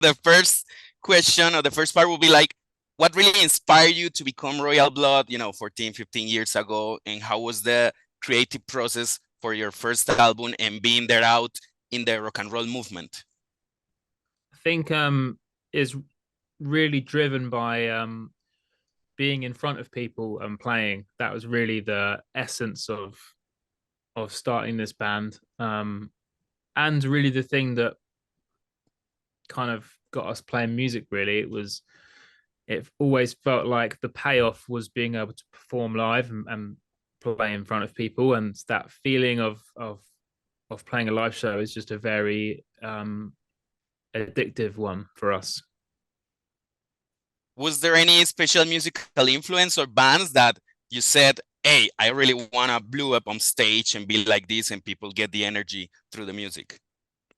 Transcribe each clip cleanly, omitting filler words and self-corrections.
the first question or the first part will be like, what really inspired you to become Royal Blood, 14, 15 years ago? And how was the creative process for your first album and being there out in the rock and roll movement? I think is really driven by being in front of people and playing. That was really the essence of starting this band. And really the thing that kind of got us playing music, really. It always felt like the payoff was being able to perform live and play in front of people. And that feeling of playing a live show is just a very addictive one for us. Was there any special musical influence or bands that you said, hey, I really want to blow up on stage and be like this and people get the energy through the music?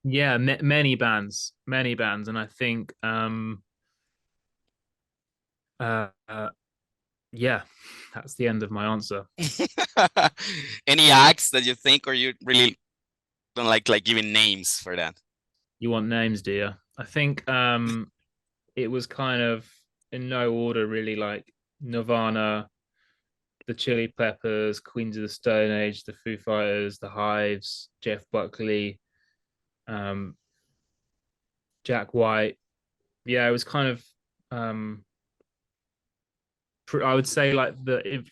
Yeah, many bands, and I think uh, uh yeah, that's the end of my answer. Any acts that you think, or you really don't like giving names for that? You want names, do you? I think it was kind of in no order, really. Like Nirvana, the Chili Peppers, Queens of the Stone Age, the Foo Fighters, the Hives, Jeff Buckley, um, Jack White. Yeah, it was kind of I would say like the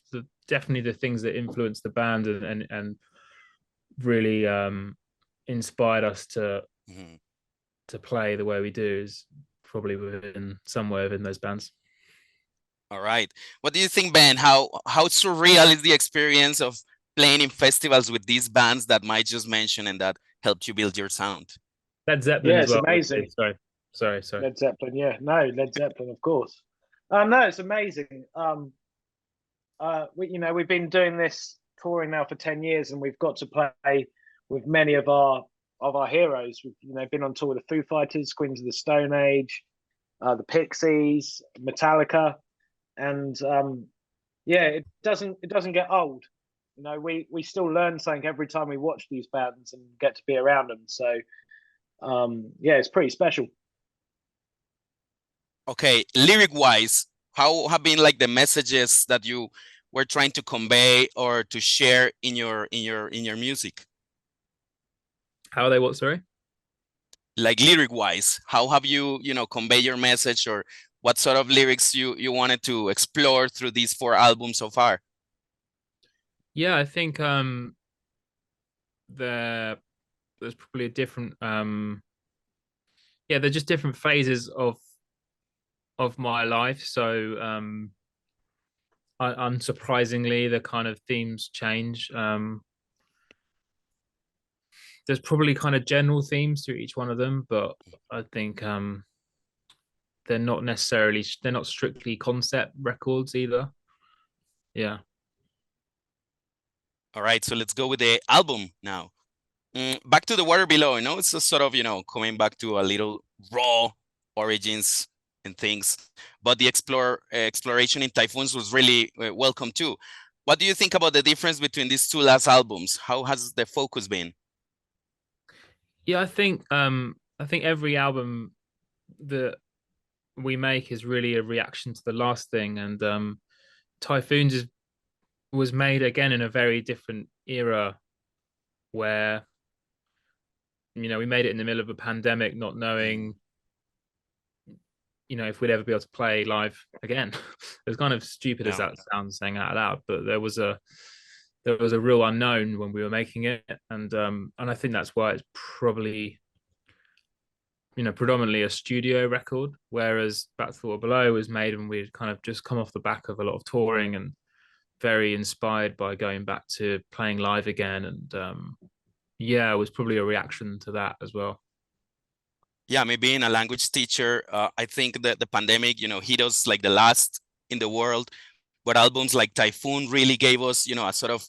definitely the things that influenced the band and really inspired us Mhm. to play the way we do is probably within somewhere within those bands. All right. What do you think, Ben? How surreal is the experience of playing in festivals with these bands that Mike just mentioned and that helped you build your sound? Led Zeppelin Yeah, as it's well. Obviously. amazing. Sorry. Led Zeppelin, yeah. No, Led Zeppelin, of course. No, it's amazing. We've been doing this touring now for 10 years, and we've got to play with many of our heroes. We've been on tour with the Foo Fighters, Queens of the Stone Age, the Pixies, Metallica, and yeah, it doesn't get old. We still learn something every time we watch these bands and get to be around them. So yeah, it's pretty special. Okay, lyric wise, how have been like the messages that you were trying to convey or to share in your music? How are they? What? Sorry. Like lyric wise, how have you convey your message, or what sort of lyrics you wanted to explore through these 4 albums so far? Yeah, I think there there's probably a different yeah, they're just different phases of my life. So unsurprisingly, the kind of themes change. There's probably kind of general themes to each one of them, but I think they're not strictly concept records either. Yeah. All right, so let's go with the album now. Back to the Water Below. It's a sort of coming back to a little raw origins and things, but the exploration in Typhoons was really welcome too. What do you think about the difference between these 2 last albums? How has the focus been? Yeah, I think every album that we make is really a reaction to the last thing, and Typhoons was made again in a very different era where we made it in the middle of a pandemic, not knowing if we'd ever be able to play live again. As kind of stupid as Yeah. that sounds saying out loud, but there was a real unknown when we were making it, and I think that's why it's probably predominantly a studio record, whereas Back to the Water Below was made and we'd kind of just come off the back of a lot of touring and very inspired by going back to playing live again, and yeah, it was probably a reaction to that as well. Yeah, me being a language teacher, I think that the pandemic, hit us like the last in the world. But albums like Typhoon really gave us, a sort of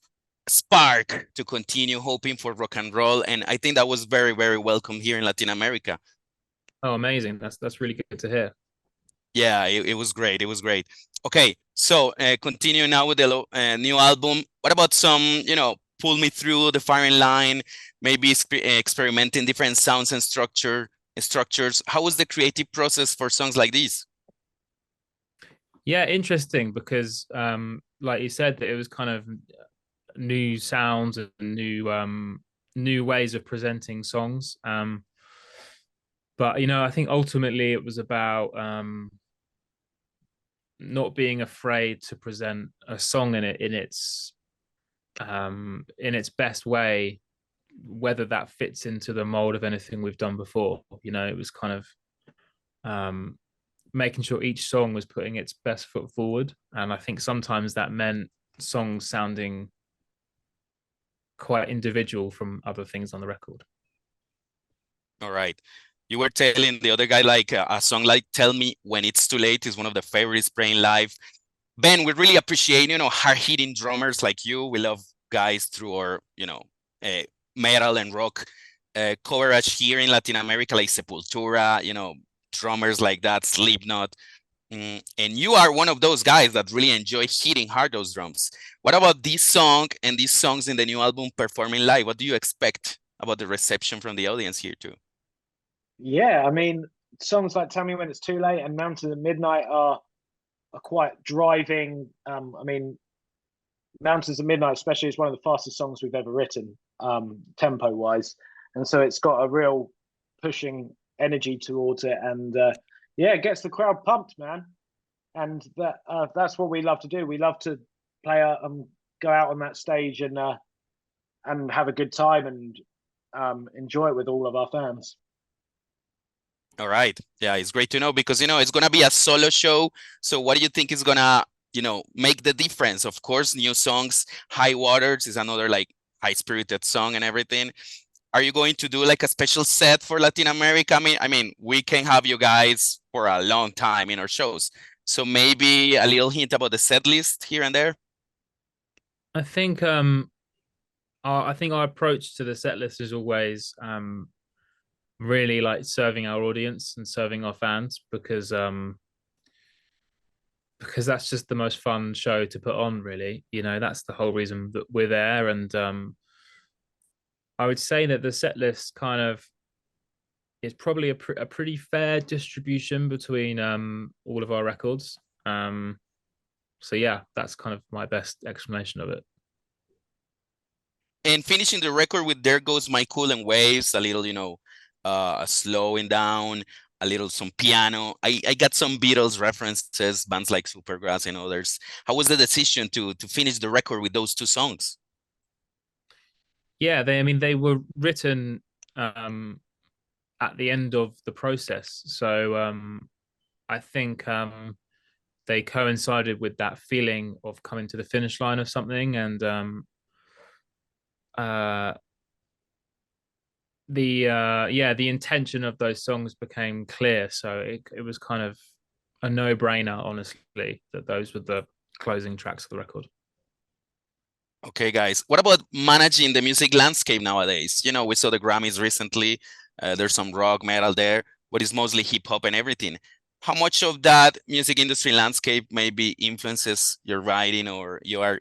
spark to continue hoping for rock and roll. And I think that was very, very welcome here in Latin America. Oh, amazing. That's really good to hear. Yeah, it was great. It was great. Okay, so continue now with the new album. What about some, pull me through the firing line, maybe experimenting different sounds and structure structures. How was the creative process for songs like these? Yeah, interesting because like you said, that it was kind of new sounds and new ways of presenting songs. But I think ultimately it was about not being afraid to present a song in its best way, whether that fits into the mold of anything we've done before. It was kind of making sure each song was putting its best foot forward, and I think sometimes that meant songs sounding quite individual from other things on the record. All right. You were telling the other guy like a song like "Tell Me When It's Too Late" is one of the favorites playing live. Ben, we really appreciate, hard-hitting drummers like you. We love guys through our, uh, metal and rock coverage here in Latin America, like Sepultura, drummers like that, Slipknot. And you are one of those guys that really enjoy hitting hard those drums. What about this song and these songs in the new album performing live? What do you expect about the reception from the audience here too? Yeah, I mean, songs like "Tell Me When It's Too Late" and "Mountains at Midnight" are quite driving. I mean, "Mountains at Midnight" especially is one of the fastest songs we've ever written, tempo wise, and so it's got a real pushing energy towards it, and yeah, it gets the crowd pumped, man. And that's what we love to do. We love to play go out on that stage and have a good time and enjoy it with all of our fans. All right. Yeah, it's great to know because, it's going to be a solo show. So what do you think is going to, make the difference? Of course, new songs, High Waters is another like high-spirited song and everything. Are you going to do like a special set for Latin America? I mean, we can have you guys for a long time in our shows. So maybe a little hint about the set list here and there. I think our approach to the set list is always really like serving our audience and serving our fans because that's just the most fun show to put on, really. That's the whole reason that we're there. And I would say that the set list kind of is probably a pretty fair distribution between all of our records. So yeah, that's kind of my best explanation of it. And finishing the record with "There Goes My Cool and Waves," a little, slowing down, a little some piano. I got some Beatles references, bands like Supergrass and others. How was the decision to finish the record with those two songs? Yeah, they were written at the end of the process. So I think they coincided with that feeling of coming to the finish line of something, and the intention of those songs became clear. So it was kind of a no-brainer, honestly, that those were the closing tracks of the record. Okay, guys. What about managing the music landscape nowadays? We saw the Grammys recently. There's some rock, metal there, but it's mostly hip hop and everything. How much of that music industry landscape maybe influences your writing, or you are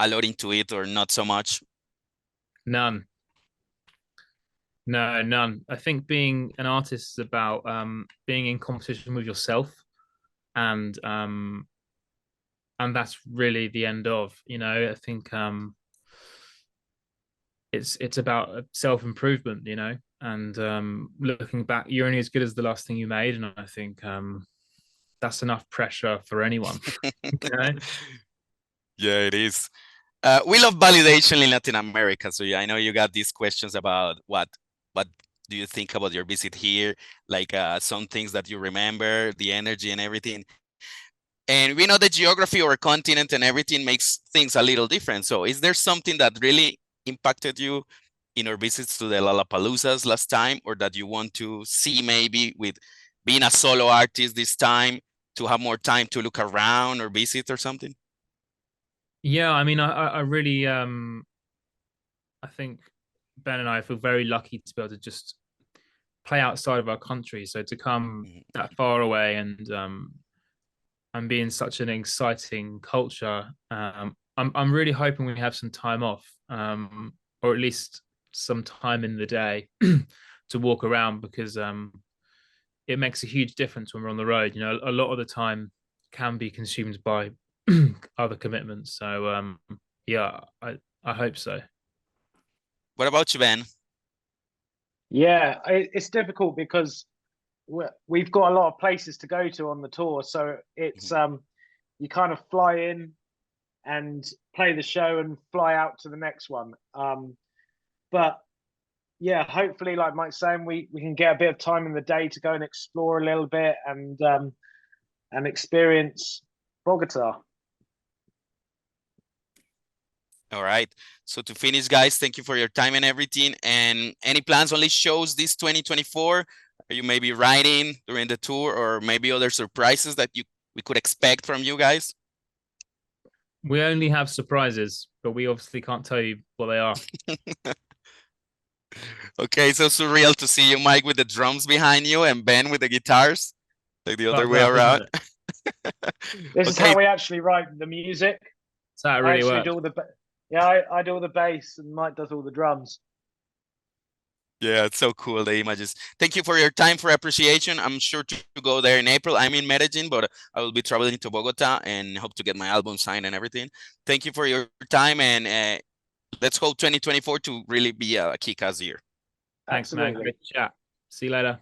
alluding to it, or not so much? None. No, none. I think being an artist is about being in competition with yourself, and that's really the end of. I think it's about self-improvement, and looking back, you're only as good as the last thing you made, and I think that's enough pressure for anyone. Yeah, it is. We love validation in Latin America. So yeah, I know you got these questions about what do you think about your visit here? Like some things that you remember, the energy and everything. And we know the geography or continent and everything makes things a little different. So is there something that really impacted you in our visits to the Lollapaloozas last time, or that you want to see maybe with being a solo artist this time, to have more time to look around or visit or something? Yeah, I mean, I really I think Ben and I feel very lucky to be able to just play outside of our country. So to come that far away and be in such an exciting culture, I'm really hoping we have some time off, or at least some time in the day to walk around, because it makes a huge difference when we're on the road. You know, a lot of the time can be consumed by other commitments. So yeah, I hope so. What about you, Ben? Yeah, it's difficult because we've got a lot of places to go to on the tour, so it's you kind of fly in and play the show and fly out to the next one. But yeah, hopefully, like Mike's saying, we can get a bit of time in the day to go and explore a little bit and experience Bogota. All right. So to finish, guys, thank you for your time and everything. And any plans on these shows this 2024? Are you maybe writing during the tour, or maybe other surprises that we could expect from you guys? We only have surprises, but we obviously can't tell you what they are. Okay, so surreal to see you, Mike, with the drums behind you and Ben with the guitars, like the other way around. This is how we actually write the music. That's how it really works. I do all the bass and Mike does all the drums. Yeah, it's so cool, the images. Thank you for your time, for appreciation. I'm sure to go there in April. I'm in Medellin, but I will be traveling to Bogota and hope to get my album signed and everything. Thank you for your time, and let's hope 2024 to really be a kick-ass year. Thanks, man. Great chat. See you later.